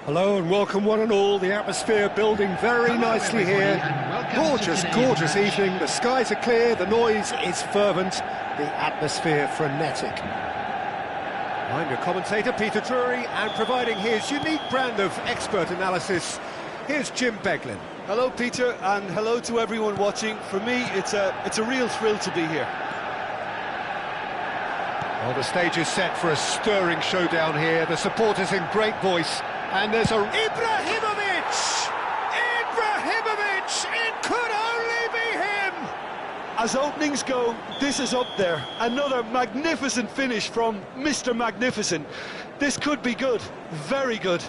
Hello and welcome one and all. The atmosphere building very nicely here. Gorgeous, gorgeous evening. The skies are clear, the noise is fervent, the atmosphere frenetic. I'm your commentator, Peter Drury, and providing his unique brand of expert analysis, here's Jim Beglin. Hello, Peter, and hello to everyone watching. For me, it's a real thrill to be here. Well, the stage is set for a stirring showdown here. The supporters in great voice. And there's a... Ibrahimovic! Ibrahimovic! It could only be him! As openings go, this is up there. Another magnificent finish from Mr. Magnificent. This could be good. Very good.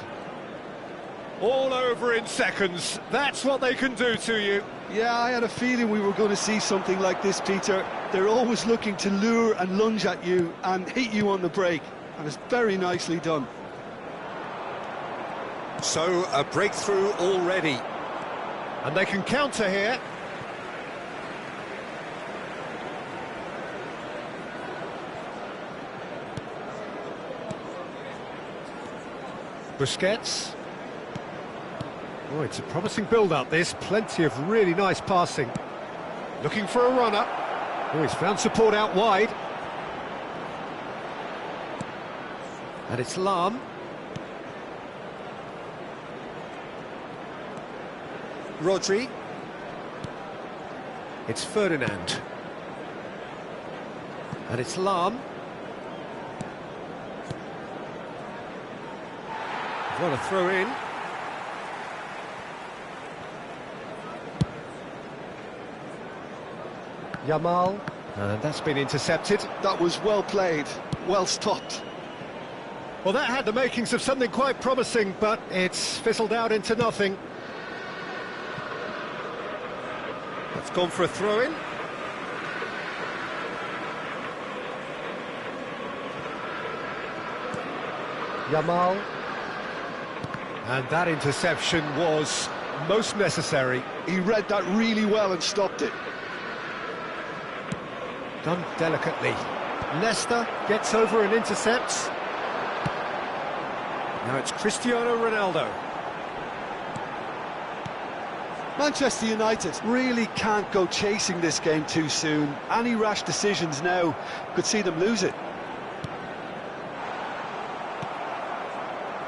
All over in seconds. That's what they can do to you. Yeah, I had a feeling we were going to see something like this, Peter. They're always looking to lure and lunge at you and hit you on the break. And it's very nicely done. So, a breakthrough already. And they can counter here. Busquets. Oh, it's a promising build-up, this. Plenty of really nice passing. Looking for a runner. Oh, he's found support out wide. And it's Lahm. Rodri. It's Ferdinand. And it's Lahm. What a throw in. Yamal. And that's been intercepted. That was well played, well stopped. Well, that had the makings of something quite promising, but it's fizzled out into nothing. It's gone for a throw-in. Yamal. And that interception was most necessary. He read that really well and stopped it. Done delicately. Leicester gets over and intercepts. Now it's Cristiano Ronaldo. Manchester United really can't go chasing this game too soon. Any rash decisions now could see them lose it.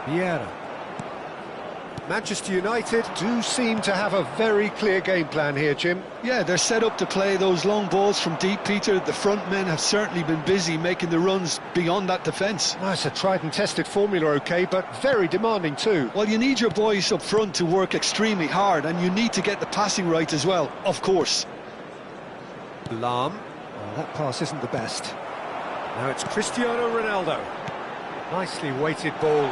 Vieira. Manchester United do seem to have a very clear game plan here, Jim. Yeah, they're set up to play those long balls from deep, Peter. The front men have certainly been busy making the runs beyond that defence. Well, it's a tried and tested formula, OK, but very demanding too. Well, you need your boys up front to work extremely hard, and you need to get the passing right as well, of course. Lahm. Well, that pass isn't the best. Now it's Cristiano Ronaldo. Nicely weighted ball.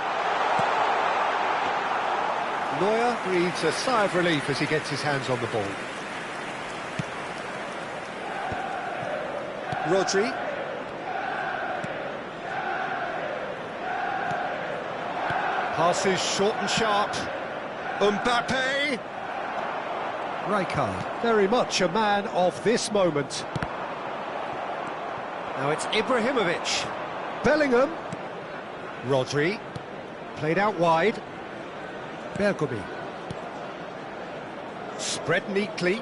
Neuer breathes a sigh of relief as he gets his hands on the ball. Rodri. Passes short and sharp. Mbappe. Rijkaard, very much a man of this moment. Now it's Ibrahimovic. Bellingham. Rodri. Played out wide. Bergomi. Spread neatly.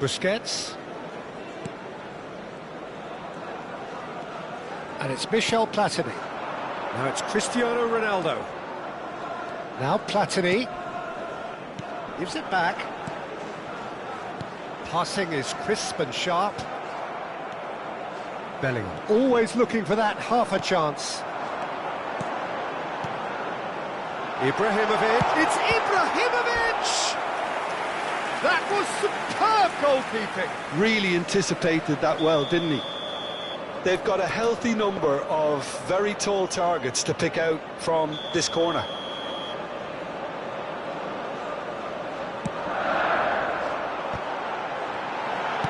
Busquets. And it's Michel Platini. Now it's Cristiano Ronaldo. Now Platini. Gives it back. Passing is crisp and sharp. Bellingham, always looking for that half a chance. Ibrahimovic, it's Ibrahimovic! That was superb goalkeeping. Really anticipated that well, didn't he? They've got a healthy number of very tall targets to pick out from this corner.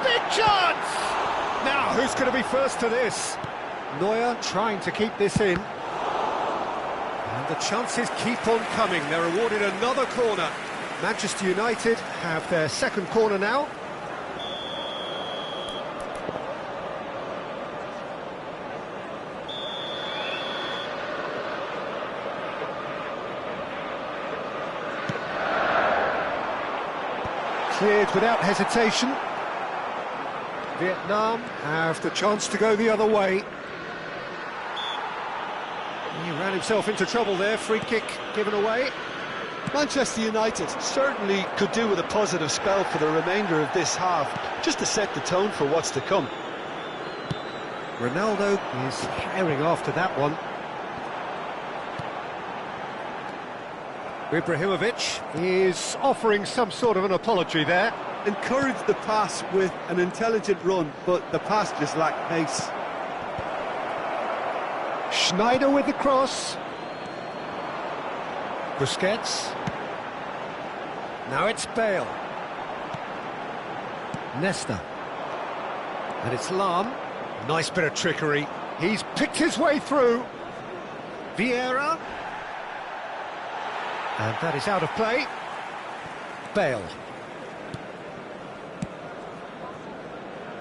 Big chance! Now, who's going to be first to this? Neuer trying to keep this in. And the chances keep on coming. They're awarded another corner. Manchester United have their second corner now. Cleared without hesitation. Vietnam have the chance to go the other way. He ran himself into trouble there, free kick given away. Manchester United certainly could do with a positive spell for the remainder of this half, just to set the tone for what's to come. Ronaldo is herring after that one. Ibrahimovic is offering some sort of an apology there. Encouraged the pass with an intelligent run, but the pass just lacked pace. Schneider with the cross. Busquets. Now it's Bale. Nesta. And it's Lahm. Nice bit of trickery. He's picked his way through. Vieira. And that is out of play. Bale.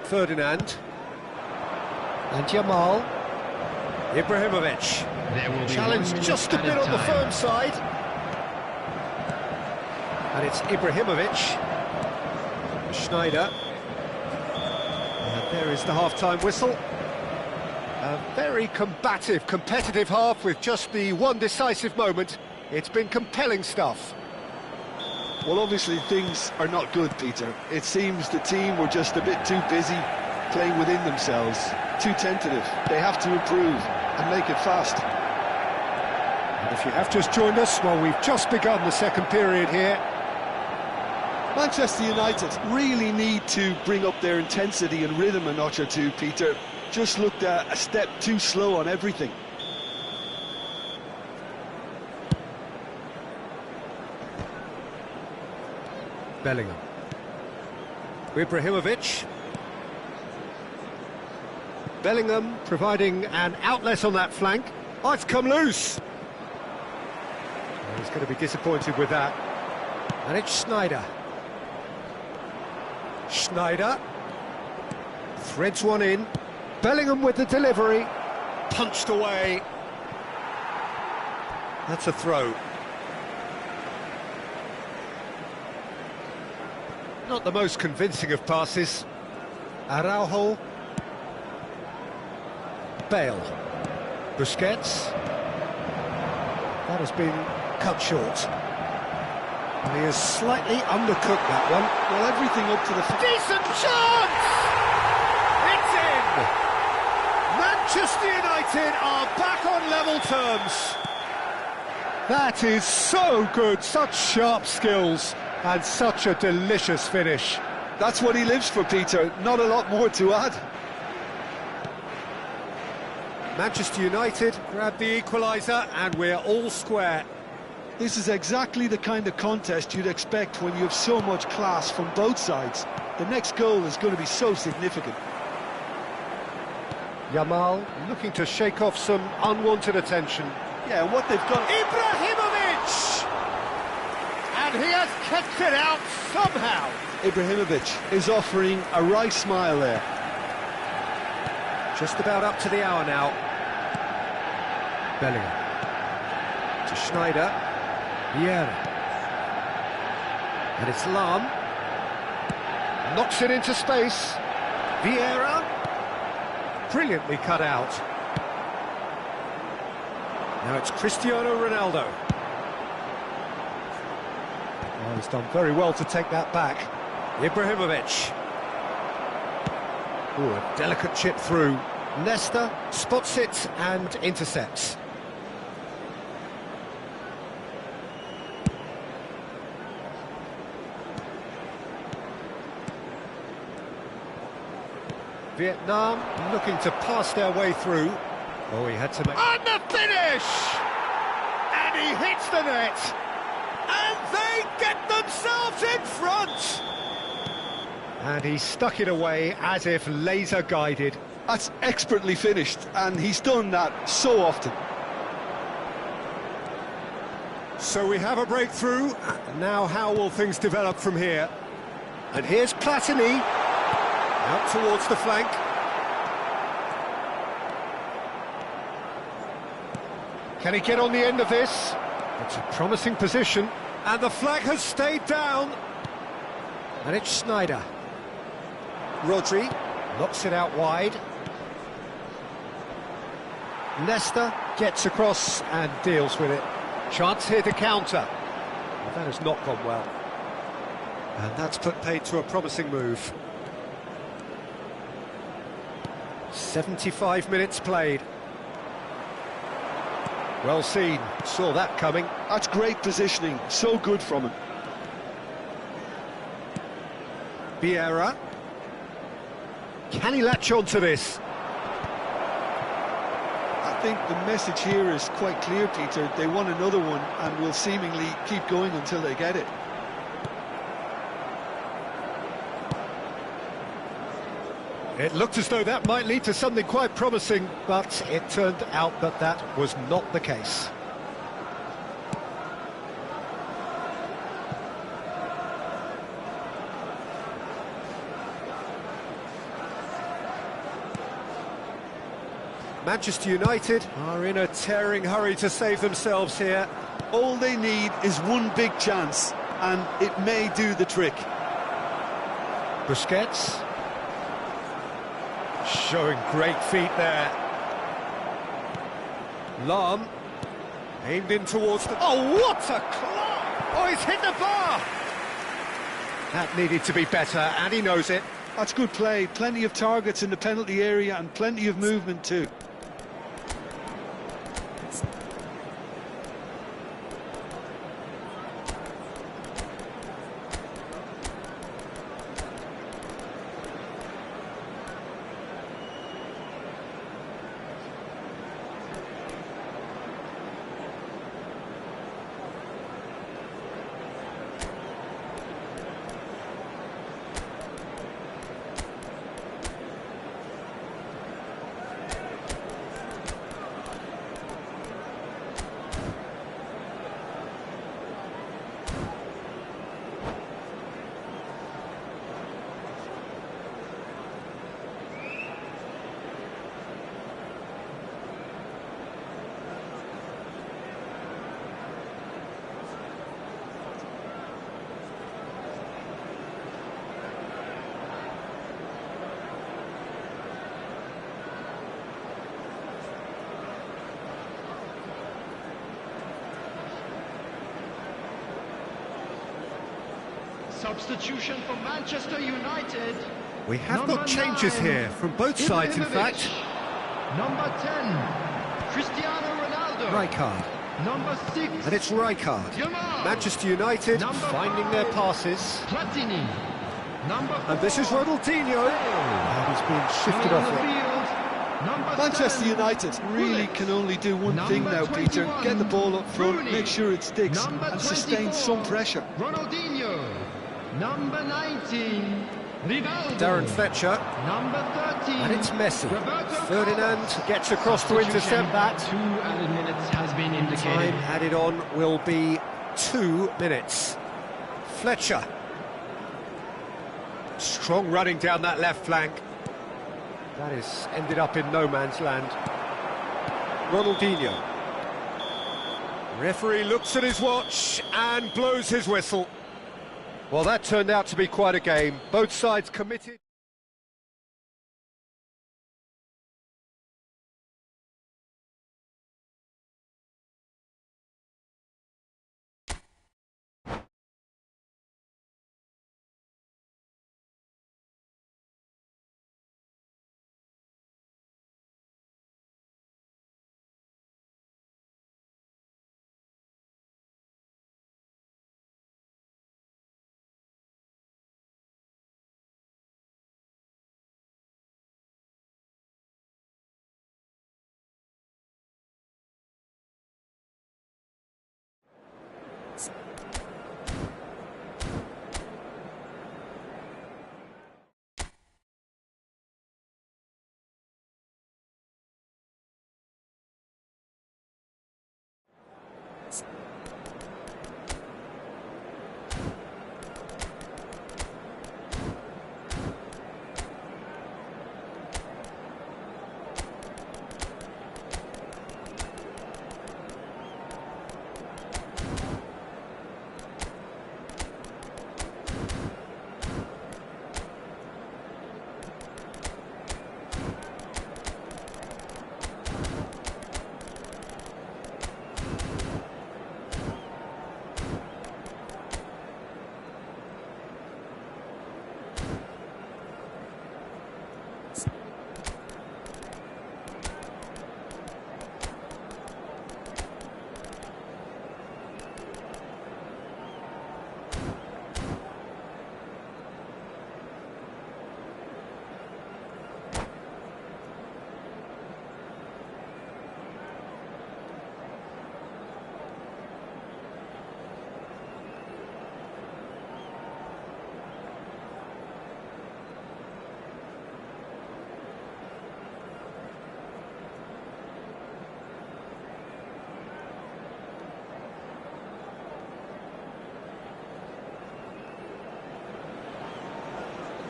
Ferdinand. And Jamal. Ibrahimovic. Challenge just a bit on the firm side. And it's Ibrahimovic. Schneider. And there is the half-time whistle. A very combative, competitive half with just the one decisive moment. It's been compelling stuff. Well, obviously things are not good, Peter. It seems the team were just a bit too busy playing within themselves, too tentative. They have to improve and make it fast. And if you have just joined us, well, we've just begun the second period here. Manchester United really need to bring up their intensity and rhythm a notch or two, Peter. Just looked a step too slow on everything. Bellingham. Ibrahimovic. Bellingham providing an outlet on that flank. Oh, it's come loose. Well, he's going to be disappointed with that. And it's Schneider. Schneider. Threads one in. Bellingham with the delivery. Punched away. That's a throw. Not the most convincing of passes. Araujo. Bale. Busquets. That has been cut short. And he has slightly undercooked that one. Well, everything up to the... Decent chance! It's in! Manchester United are back on level terms. That is so good, such sharp skills. And such a delicious finish. That's what he lives for, Peter. Not a lot more to add. Manchester United grab the equaliser and we're all square. This is exactly the kind of contest you'd expect when you have so much class from both sides. The next goal is going to be so significant. Jamal looking to shake off some unwanted attention. Yeah, what they've done... Ibrahimovic! And he has kept it out somehow. Ibrahimovic is offering a right smile there. Just about up to the hour now. Bellingham. To Schneider. Vieira. And it's Lahm. Knocks it into space. Vieira. Brilliantly cut out. Now it's Cristiano Ronaldo. Oh, he's done very well to take that back. Ibrahimovic. Ooh, a delicate chip through. Nesta spots it and intercepts. Vietnam looking to pass their way through. Oh, he had to make... And the finish! And he hits the net! And they get themselves in front! And he stuck it away as if laser-guided. That's expertly finished, and he's done that so often. So we have a breakthrough. Now how will things develop from here? And here's Platini. Out towards the flank. Can he get on the end of this? It's a promising position. And the flag has stayed down. And it's Schneider. Rodri knocks it out wide. Nesta gets across and deals with it. Chance here to counter. Well, that has not gone well. And that's put paid to a promising move. 75 minutes played. Well seen, saw that coming. That's great positioning, so good from him. Vieira. Can he latch on to this? I think the message here is quite clear, Peter. They want another one and will seemingly keep going until they get it. It looked as though that might lead to something quite promising, but it turned out that that was not the case. Manchester United are in a tearing hurry to save themselves here. All they need is one big chance, and it may do the trick. Busquets. Showing great feet there. Lahm. Aimed in towards the... Oh, what a climb! Oh, he's hit the bar! That needed to be better, and he knows it. That's good play. Plenty of targets in the penalty area and plenty of movement too. Substitution for Manchester United. We have got changes here from both sides, in fact. Number 10, Cristiano Ronaldo. Rijkaard. Number 6, And it's Rijkaard. Yamal. Manchester United Number finding 5, their passes. Platini. Number 4, And this is Ronaldinho. And he's been shifted on off the it. field. Number Manchester 7, United really can only do one thing now, Peter. 21, Get the ball up front, Rooney. make sure it sticks, Number and sustain 24, some pressure. Ronaldinho. Number 19, Rivaldo. Darren Fletcher. Number 13, And it's Messi. Roberto Ferdinand Carlos. gets across to intercept that. 2 added minutes has been indicated. Time added on will be 2 minutes. Fletcher. Strong running down that left flank. That is ended up in no man's land. Ronaldinho. Referee looks at his watch and blows his whistle. Well, that turned out to be quite a game. Both sides committed.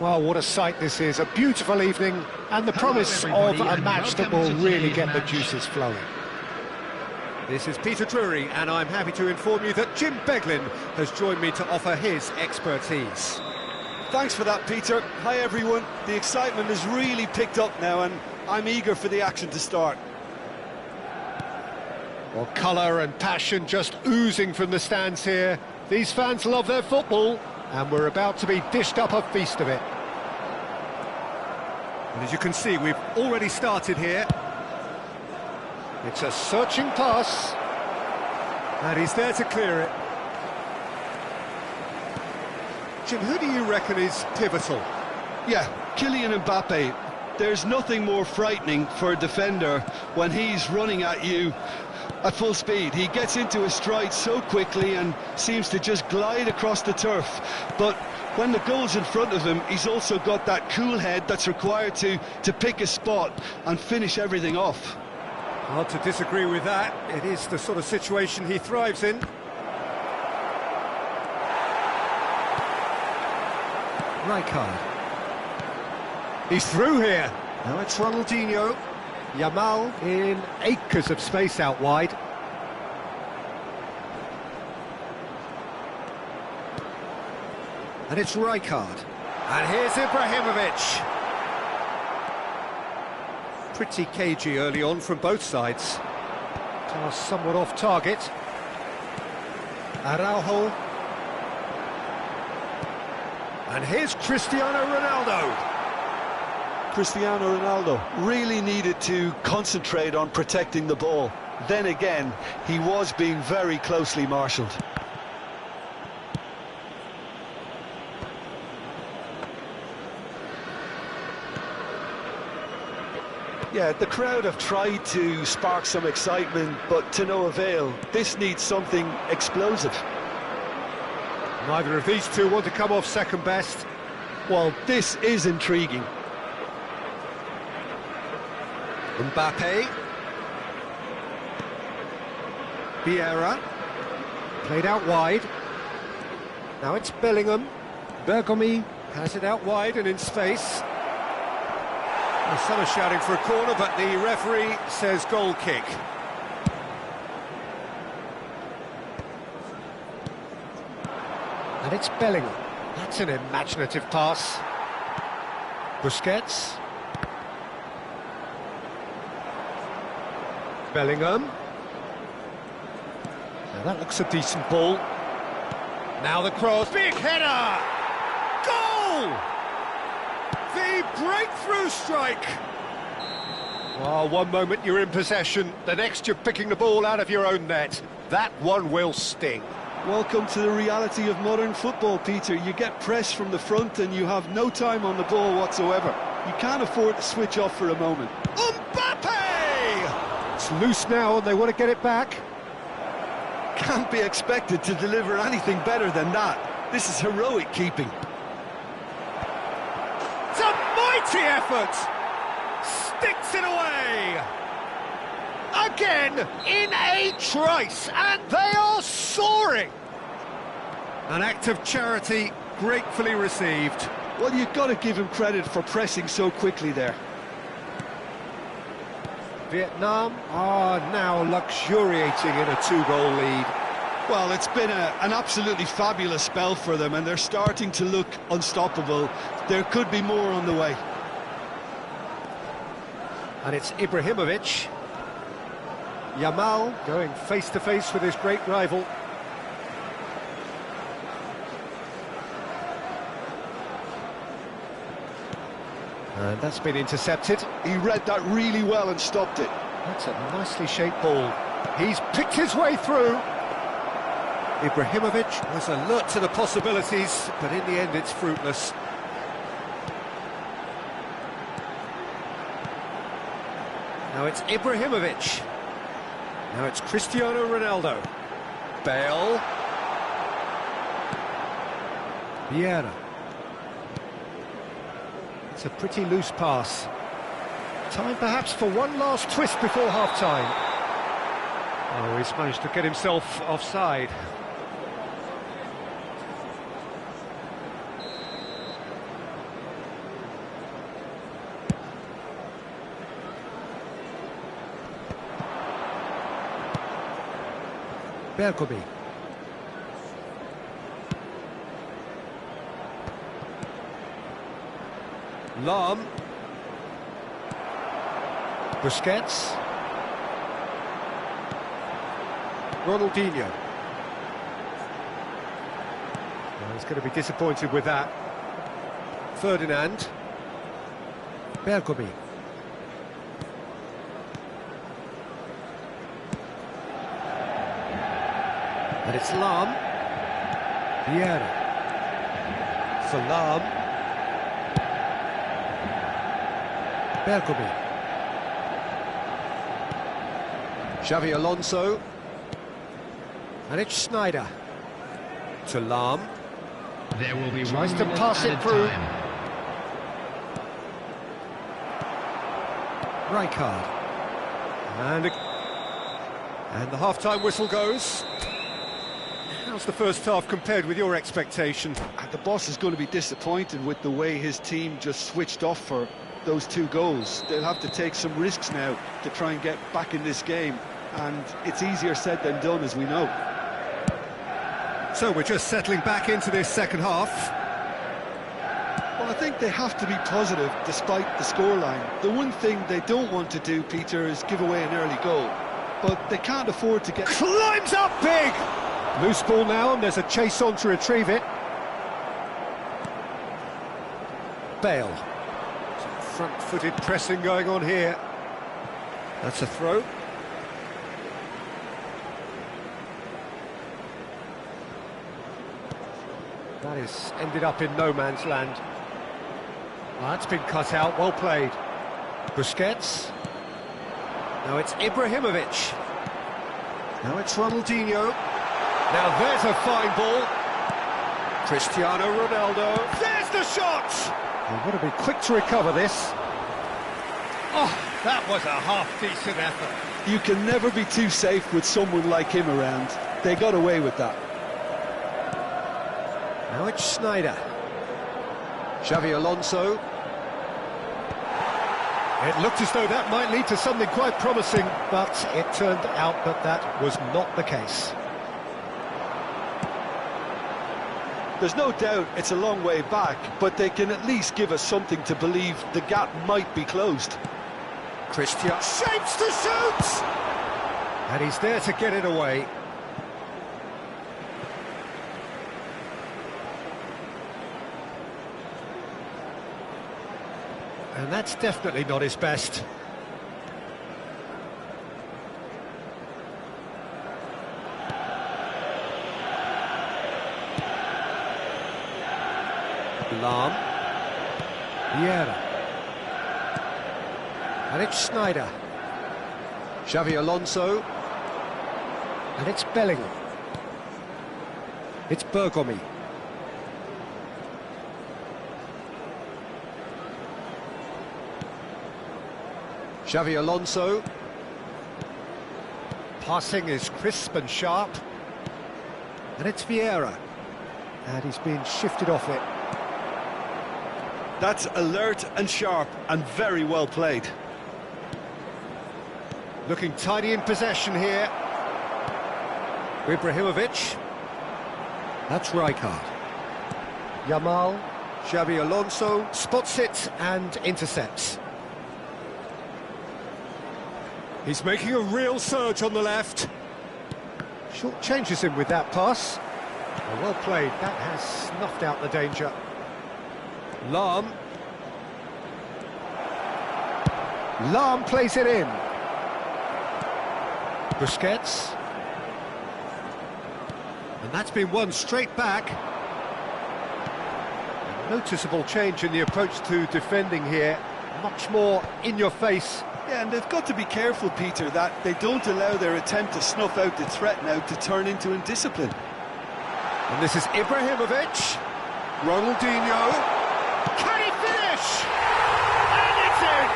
Well, what a sight this is, a beautiful evening, and the promise of a match that will really get the juices flowing. This is Peter Drury, and I'm happy to inform you that Jim Beglin has joined me to offer his expertise. Thanks for that, Peter. Hi, everyone. The excitement has really picked up now, and I'm eager for the action to start. Well, colour and passion just oozing from the stands here. These fans love their football, and we're about to be dished up a feast of it. And as you can see, we've already started here. It's a searching pass. And he's there to clear it. Jim, who do you reckon is pivotal? Yeah, Kylian Mbappe. There's nothing more frightening for a defender when he's running at you at full speed. He gets into his stride so quickly and seems to just glide across the turf. But when the goal's in front of him, he's also got that cool head that's required to pick a spot and finish everything off. Hard to disagree with that. It is the sort of situation he thrives in. Rijkaard. He's through here. Now it's Ronaldinho. Yamal in acres of space out wide. And it's Rijkaard. And here's Ibrahimovic. Pretty cagey early on from both sides. Pass somewhat off target. Araujo. And here's Cristiano Ronaldo. Cristiano Ronaldo really needed to concentrate on protecting the ball. Then again, he was being very closely marshalled. Yeah, the crowd have tried to spark some excitement, but to no avail. This needs something explosive. Neither of these two want to come off second best. Well, this is intriguing. Mbappe. Vieira. Played out wide. Now it's Bellingham. Bergomi has it out wide and in space. Well, some are shouting for a corner, but the referee says goal kick. And it's Bellingham. That's an imaginative pass. Busquets. Bellingham. Now that looks a decent ball. Now the cross. Big header! Goal! The breakthrough strike! Well, one moment you're in possession, the next you're picking the ball out of your own net. That one will sting. Welcome to the reality of modern football, Peter. You get pressed from the front and you have no time on the ball whatsoever. You can't afford to switch off for a moment. Mbappe! It's loose now and they want to get it back. Can't be expected to deliver anything better than that. This is heroic keeping. It's a mighty effort! Sticks it away! Again, in a trice, and they are soaring! An act of charity gratefully received. Well, you've got to give him credit for pressing so quickly there. Vietnam are now luxuriating in a two-goal lead. Well, it's been an absolutely fabulous spell for them, and they're starting to look unstoppable. There could be more on the way. And it's Ibrahimovic. Yamal going face-to-face with his great rival. And that's been intercepted. He read that really well and stopped it. That's a nicely shaped ball. He's picked his way through. Ibrahimovic was alert to the possibilities, but in the end it's fruitless. Now it's Ibrahimovic. Now it's Cristiano Ronaldo. Bale. Vieira. It's a pretty loose pass. Time perhaps for one last twist before half-time. Oh, he's managed to get himself offside. Bergomi. Lahm. Busquets. Ronaldinho. Well, he's going to be disappointed with that. Ferdinand. Bergomi. And it's Lahm. Vieira. For Lahm. Bergomi. Xavi Alonso. And it's Snyder. To Lahm. There will be Tries 1 to minute pass it added through. time. Rijkaard. And the half-time whistle goes. How's the first half compared with your expectation? And the boss is going to be disappointed with the way his team just switched off for those 2 goals. They'll have to take some risks now to try and get back in this game, and it's easier said than done, as we know. So we're just settling back into this second half. Well, I think they have to be positive despite the scoreline. The one thing they don't want to do, Peter, is give away an early goal. But they can't afford to get... Climbs up big! Loose ball now, and there's a chase on to retrieve it. Bale. Some front-footed pressing going on here. That's a throw. That is ended up in no man's land. Well, that's been cut out, well played. Busquets. Now it's Ibrahimovic. Now it's Ronaldinho. Now there's a fine ball. Cristiano Ronaldo. There's the shot! They've got to be quick to recover this. Oh, that was a half-decent effort. You can never be too safe with someone like him around. They got away with that. Now it's Snyder. Xavi Alonso. It looked as though that might lead to something quite promising, but it turned out that that was not the case. There's no doubt it's a long way back, but they can at least give us something to believe the gap might be closed. Cristiano shapes to shoot! And he's there to get it away. And that's definitely not his best. Lahm. Vieira. And it's Snyder. Xavi Alonso. And it's Bellingham. It's Bergomi. Xavi Alonso. Passing is crisp and sharp. And it's Vieira. And he's been shifted off it. That's alert and sharp and very well played. Looking tidy in possession here. Ibrahimovic. That's Rijkaard. Yamal. Xavi Alonso spots it and intercepts. He's making a real surge on the left. Short changes him with that pass. Well played, that has snuffed out the danger. Lahm. Lahm plays it in. Busquets. And that's been won straight back. A noticeable change in the approach to defending here. Much more in your face. Yeah, and they've got to be careful, Peter, that they don't allow their attempt to snuff out the threat now to turn into indiscipline. And this is Ibrahimovic. Ronaldinho. Can he finish? And it's in!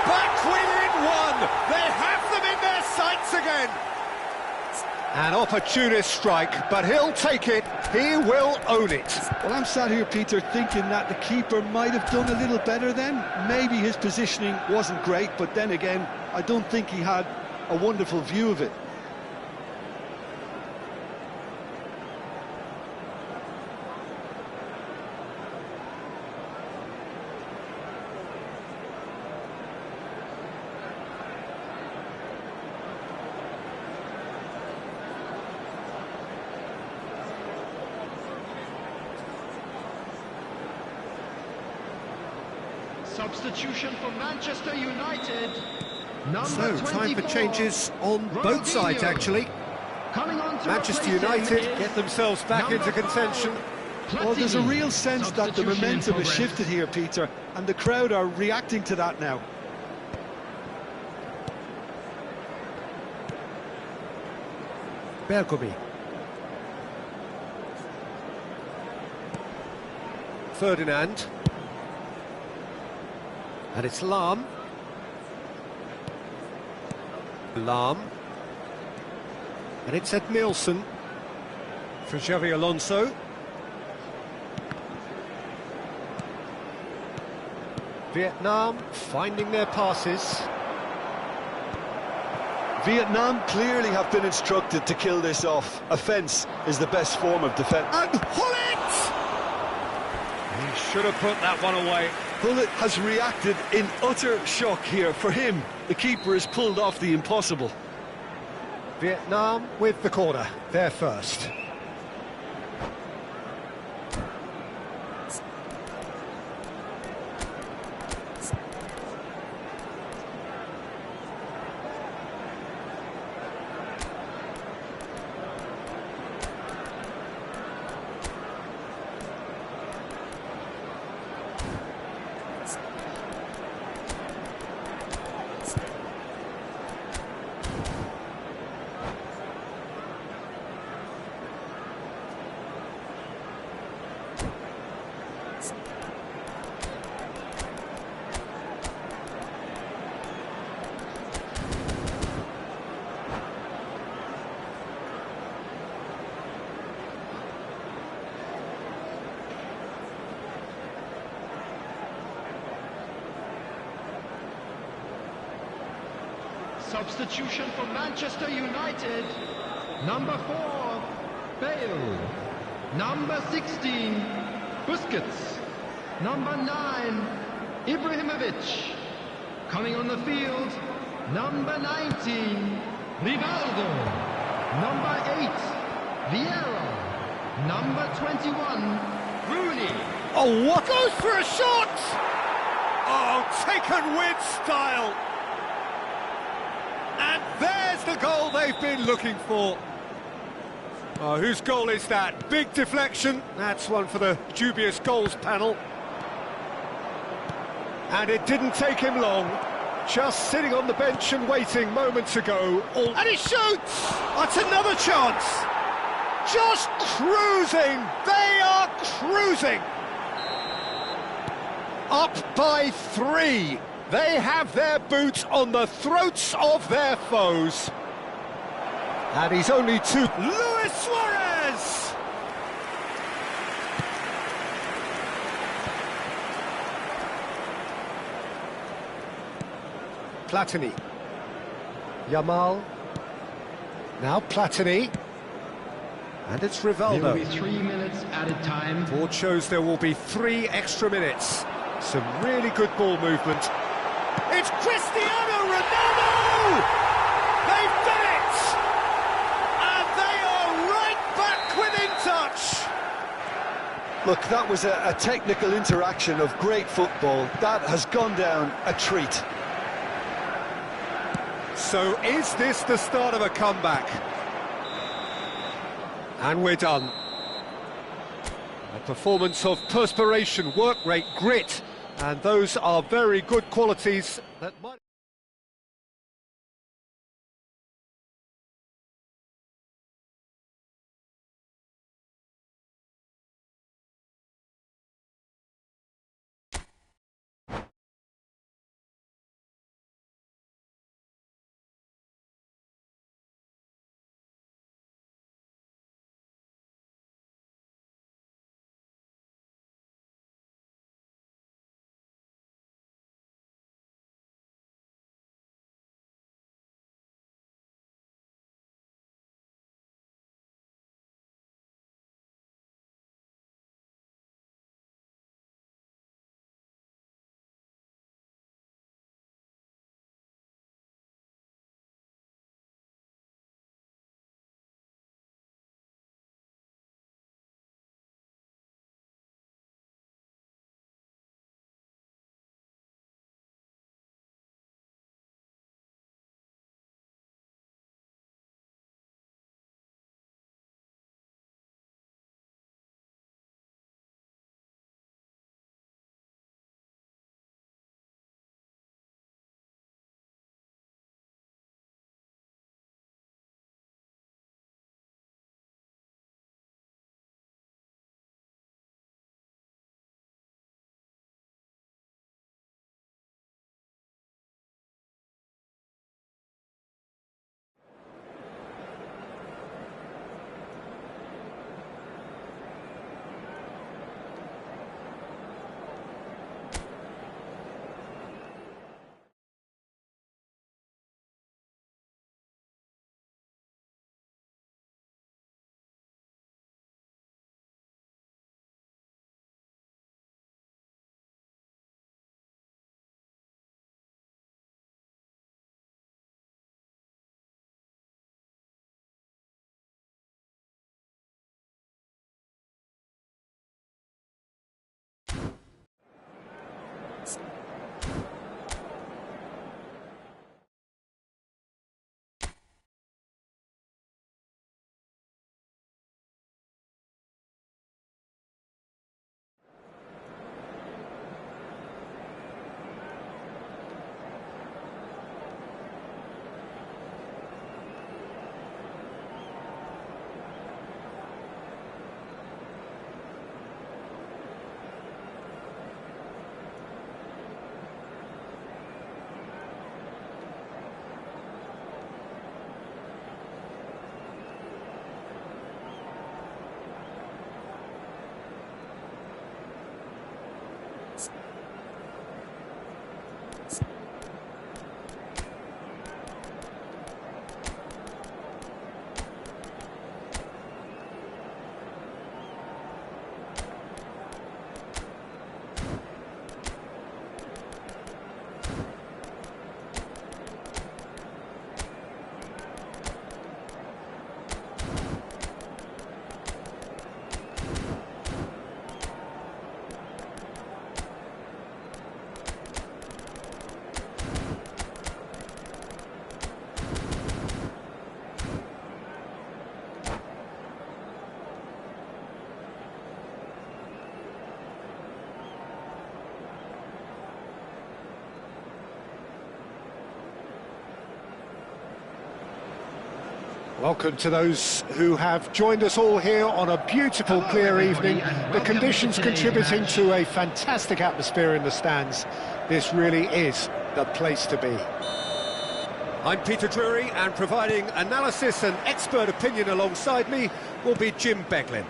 Back within one! They have them in their sights again! An opportunist strike, but he'll take it. He will own it. Well, I'm sat here, Peter, thinking that the keeper might have done a little better then. Maybe his positioning wasn't great, but then again, I don't think he had a wonderful view of it. Substitution for Manchester United. So, time for changes on both sides, actually. Manchester United get themselves back into contention. Well, there's a real sense that the momentum has shifted here, Peter, and the crowd are reacting to that now. Bergomi. Ferdinand. And it's Lahm. Lahm. And it's Ed Nielsen for Xavi Alonso. Vietnam finding their passes. Vietnam clearly have been instructed to kill this off. Offence is the best form of defence. And Hullet! He should have put that one away. Hullet has reacted in utter shock here. For him, the keeper has pulled off the impossible. Vietnam with the corner, they're first. Substitution for Manchester United. Number 4, Bale. Number 16, Busquets. Number 9, Ibrahimovic. Coming on the field, number 19, Rivaldo. Number 8, Vieira. Number 21, Rooney. Oh, what? Goes for a shot! Oh, taken with style. And there's the goal they've been looking for. Oh, whose goal is that? Big deflection. That's one for the dubious goals panel. And it didn't take him long. Just sitting on the bench and waiting moments ago. And he shoots! That's another chance. Just cruising. They are cruising. Up by 3. They have their boots on the throats of their foes. And he's only two. Luis Suarez! Platini. Yamal. Now Platini. And it's Rivaldo. There will be 3 minutes added time. Board shows there will be 3 extra minutes. Some really good ball movement. It's Cristiano Ronaldo! They've done it! And they are right back within touch! Look, that was a technical interaction of great football. That has gone down a treat. So is this the start of a comeback? And we're done. A performance of perspiration, work rate, grit, and those are very good qualities that might... Welcome to those who have joined us all here on a beautiful, clear evening. The conditions contributing to a fantastic atmosphere in the stands. This really is the place to be. I'm Peter Drury, and providing analysis and expert opinion alongside me will be Jim Beglin.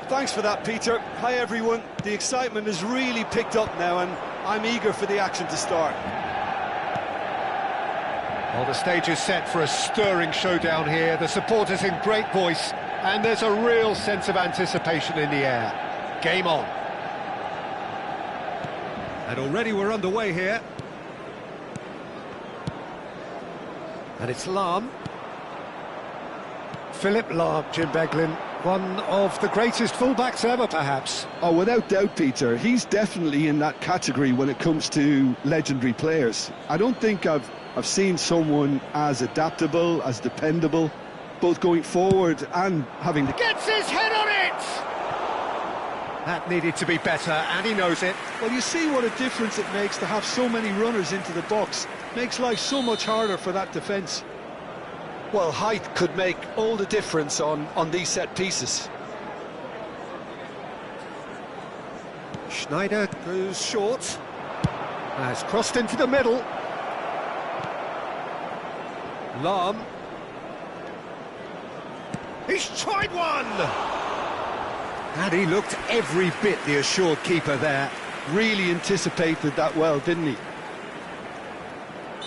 Thanks for that, Peter. Hi, everyone. The excitement has really picked up now, and I'm eager for the action to start. Well, the stage is set for a stirring showdown here. The supporters in great voice, and there's a real sense of anticipation in the air. Game on. And already we're underway here. And it's Lahm. Philip Lahm, Jim Beglin, one of the greatest fullbacks ever, perhaps. Oh, without doubt, Peter. He's definitely in that category when it comes to legendary players. I don't think I've seen someone as adaptable, as dependable, both going forward and having the... Gets his head on it! That needed to be better, and he knows it. Well, you see what a difference it makes to have so many runners into the box. Makes life so much harder for that defence. Well, height could make all the difference on these set pieces. Schneider goes short. Has crossed into the middle. Lahm. He's tried one! And he looked every bit the assured keeper there. Really anticipated that well, didn't he?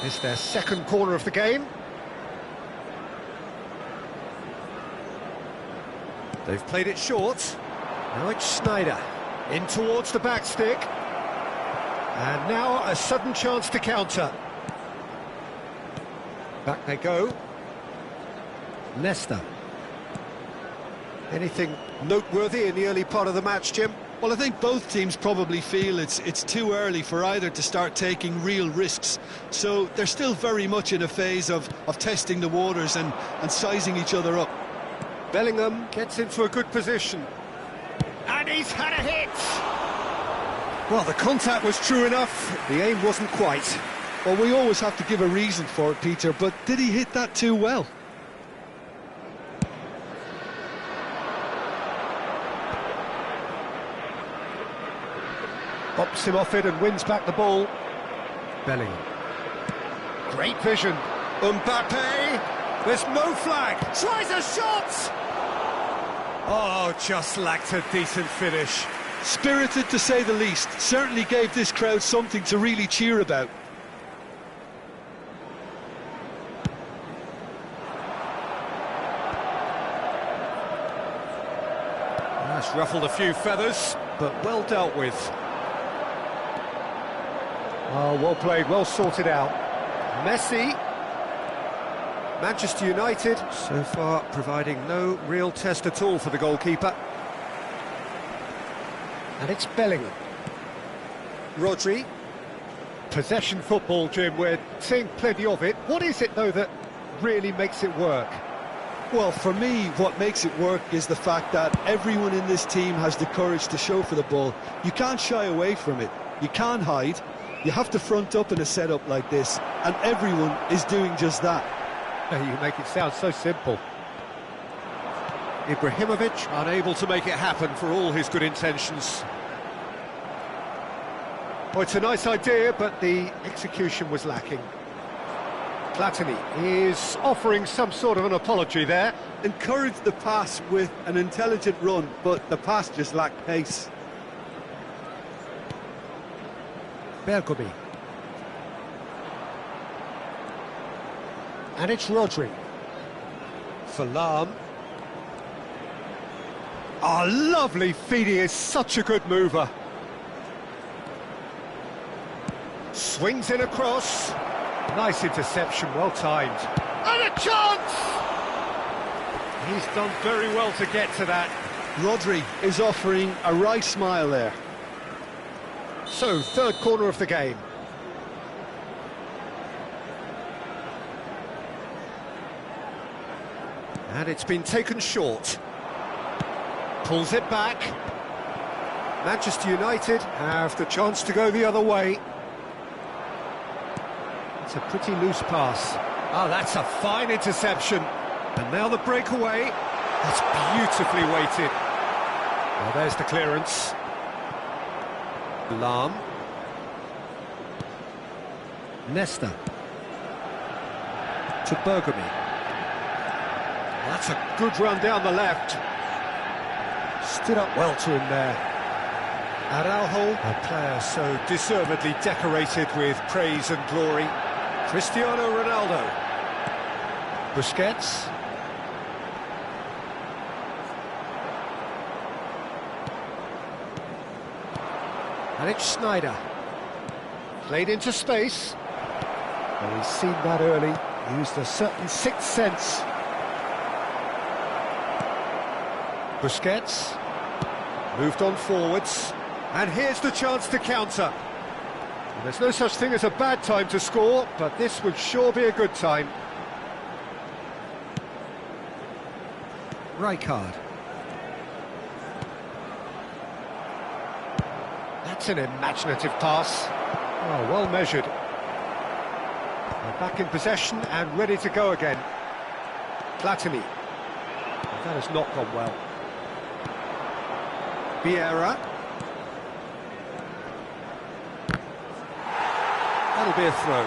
It's their second corner of the game. They've played it short. Now it's Schneider. In towards the back stick. And now a sudden chance to counter. Back they go. Leicester. Anything noteworthy in the early part of the match, Jim? Well, I think both teams probably feel it's too early for either to start taking real risks. So they're still very much in a phase of testing the waters and sizing each other up. Bellingham gets into a good position. And he's had a hit! Well, the contact was true enough. The aim wasn't quite. Well, we always have to give a reason for it, Peter, but did he hit that too well? Bops him off it and wins back the ball. Bellingham. Great vision. Mbappe! There's no flag! Tries a shot! Oh, just lacked a decent finish. Spirited, to say the least. Certainly gave this crowd something to really cheer about. That's ruffled a few feathers, but well dealt with. Oh, well played, well sorted out. Messi. Manchester United, so far providing no real test at all for the goalkeeper. And it's Bellingham. Rodri. Possession football, Jim, we're seeing plenty of it. What is it, though, that really makes it work? Well, for me, what makes it work is the fact that everyone in this team has the courage to show for the ball. You can't shy away from it. You can't hide. You have to front up in a setup like this, and everyone is doing just that. You make it sound so simple. Ibrahimovic unable to make it happen for all his good intentions. Well, it's a nice idea, but the execution was lacking. Platini is offering some sort of an apology there. Encouraged the pass with an intelligent run, but the pass just lacked pace. Bergomi. And it's Rodri. For Lahm. Oh, lovely feed, he is such a good mover. Swings in across. Nice interception, well timed. And a chance! He's done very well to get to that. Rodri is offering a right smile there. So, third corner of the game. And it's been taken short. Pulls it back. Manchester United have the chance to go the other way. It's a pretty loose pass. Oh, that's a fine interception. And now the breakaway. That's beautifully weighted. Well, there's the clearance. Lahm. Nesta. To Bergamy. That's a good run down the left. Stood up well to him there. Araujo, a player so deservedly decorated with praise and glory. Cristiano Ronaldo. Busquets. And it's Schneider. Played into space. Well, he's seen that early. Used a certain sixth sense. Busquets. Moved on forwards. And here's the chance to counter. And there's no such thing as a bad time to score, but this would sure be a good time. Rijkaard. That's an imaginative pass. Oh, well measured. They're back in possession and ready to go again. Platini. That has not gone well. Vieira. That'll be a throw.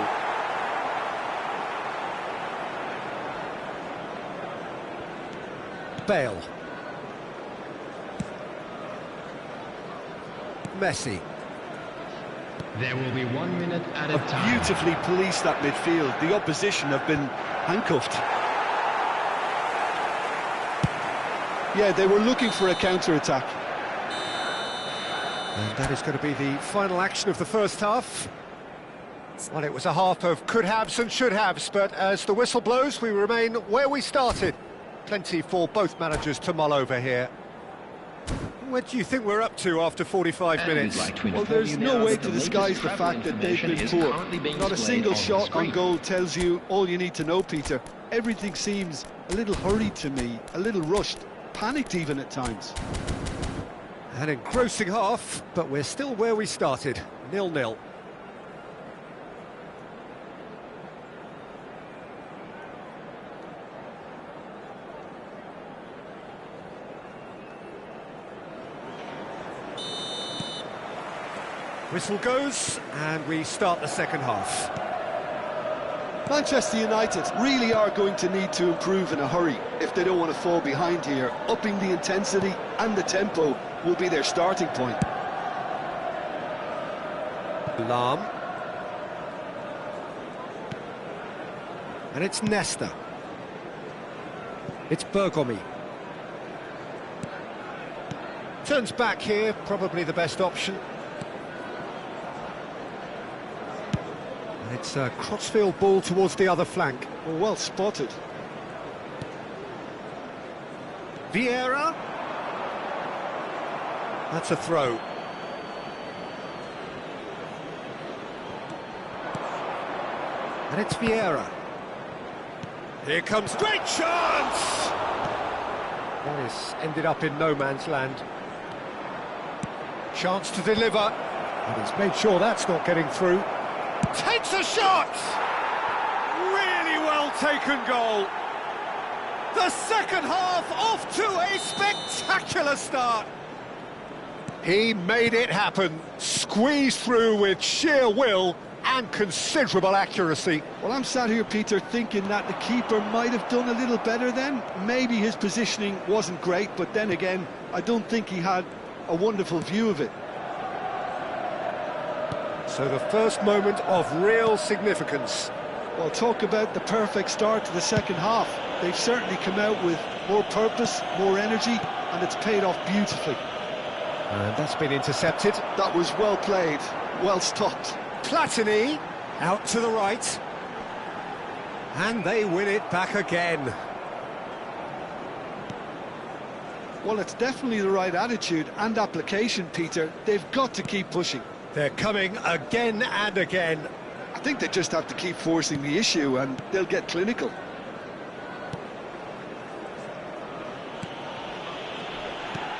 Bale. Messi. There will be 1 minute at a Have time. beautifully policed that midfield. The opposition have been handcuffed. Yeah, they were looking for a counter-attack. And that is going to be the final action of the first half. Well, it was a half of could-haves and should-haves, but as the whistle blows, we remain where we started. Plenty for both managers to mull over here. What do you think we're up to after 45 minutes? Well, there's no way to disguise the fact that they've been poor. Not a single shot on goal tells you all you need to know, Peter. Everything seems a little hurried to me, a little rushed, panicked even at times. An engrossing half, but we're still where we started, 0-0. Whistle goes, and we start the second half. Manchester United really are going to need to improve in a hurry if they don't want to fall behind here. Upping the intensity and the tempo will be their starting point. Lahm. And it's Nesta. It's Bergamy. Turns back here, probably the best option. And it's a crossfield ball towards the other flank. Well spotted. Vieira. That's a throw. And it's Vieira. Here comes... Great chance! That is ended up in no man's land. Chance to deliver. And he's made sure that's not getting through. Takes a shot! Really well taken goal. The second half off to a spectacular start. He made it happen, squeezed through with sheer will and considerable accuracy. Well, I'm sat here, Peter, thinking that the keeper might have done a little better then. Maybe his positioning wasn't great, but then again, I don't think he had a wonderful view of it. So the first moment of real significance. Well, talk about the perfect start to the second half. They've certainly come out with more purpose, more energy, and it's paid off beautifully. And that's been intercepted. That was well played, well stopped. Platini out to the right. And they win it back again. Well, it's definitely the right attitude and application, Peter. They've got to keep pushing. They're coming again and again. I think they just have to keep forcing the issue and they'll get clinical.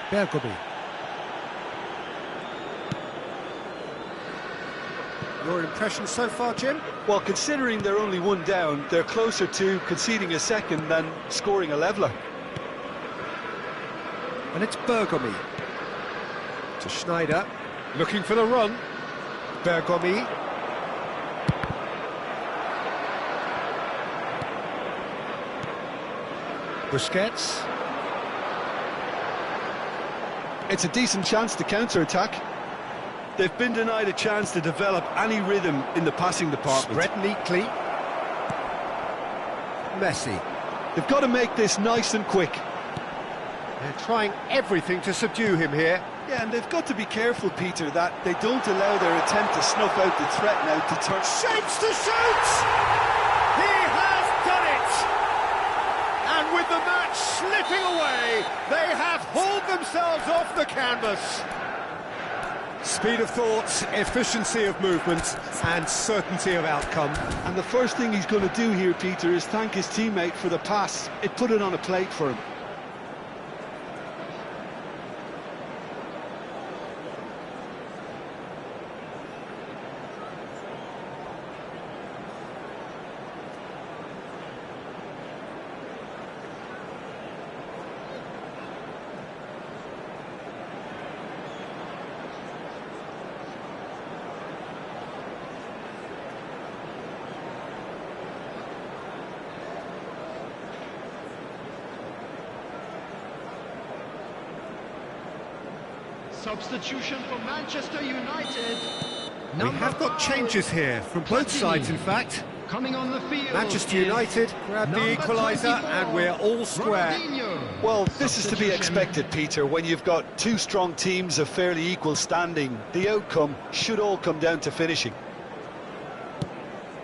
Bergamy. Your impression so far, Jim? Well, considering they're only one down, they're closer to conceding a second than scoring a leveller. And it's Bergomi. To Schneider. Looking for the run. Bergomi. Busquets. It's a decent chance to counter-attack. They've been denied a chance to develop any rhythm in the passing department. Spread neatly. Messi. They've got to make this nice and quick. They're trying everything to subdue him here. Yeah, and they've got to be careful, Peter, that they don't allow their attempt to snuff out the threat now to turn. Shapes to shoot! He has done it! And with the match slipping away, they have hauled themselves off the canvas. Speed of thought, efficiency of movement, and certainty of outcome. And the first thing he's going to do here, Peter, is thank his teammate for the pass. It put it on a plate for him. Substitution for Manchester United. We have got changes here from both sides, in fact. Coming on the field. Manchester United grab the equaliser and we're all square. Well, this is to be expected, Peter, when you've got two strong teams of fairly equal standing. The outcome should all come down to finishing.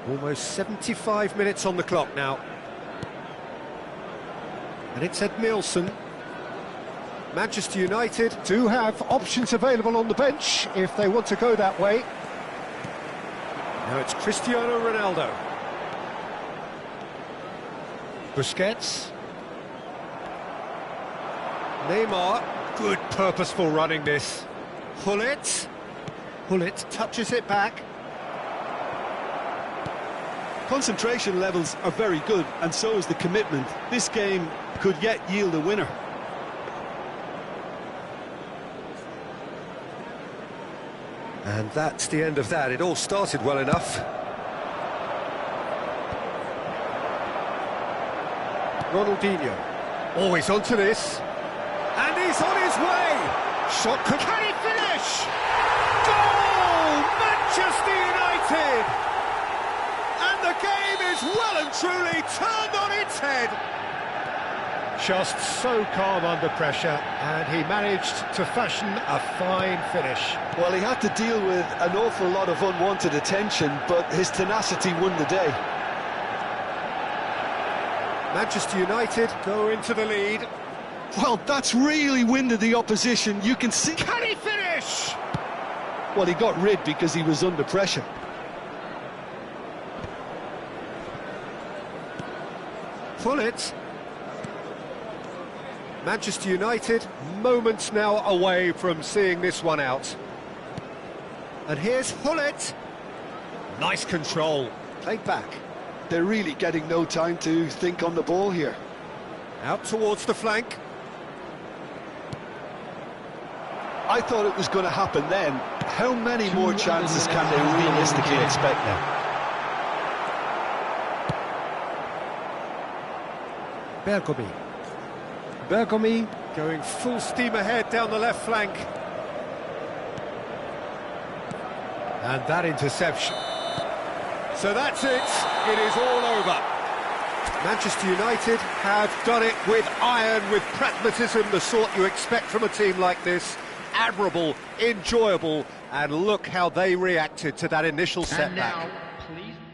Almost 75 minutes on the clock now. And it's Ed Nielsen. Manchester United do have options available on the bench if they want to go that way. Now it's Cristiano Ronaldo. Busquets. Neymar. Good purposeful running this. Hullet. Hullet touches it back. Concentration levels are very good, and so is the commitment. This game could yet yield a winner. And that's the end of that. It all started well enough. Ronaldinho. Always onto this. And he's on his way. Shot could... Can he finish? Goal! Manchester United! And the game is well and truly turned on its head. Just so calm under pressure, and he managed to fashion a fine finish. Well, he had to deal with an awful lot of unwanted attention, but his tenacity won the day. Manchester United go into the lead. Well, that's really winded the opposition. You can see... Can he finish? Well, he got rid because he was under pressure. Hullet. Manchester United, moments now away from seeing this one out. And here's Hullet. Nice control. Played back. They're really getting no time to think on the ball here. Out towards the flank. I thought it was going to happen then. How many more chances can they realistically expect now? Bergomi. Bergomi going full steam ahead down the left flank. And that interception. So that's it. It is all over. Manchester United have done it with iron, with pragmatism, the sort you expect from a team like this. Admirable, enjoyable, and look how they reacted to that initial setback. And now, please...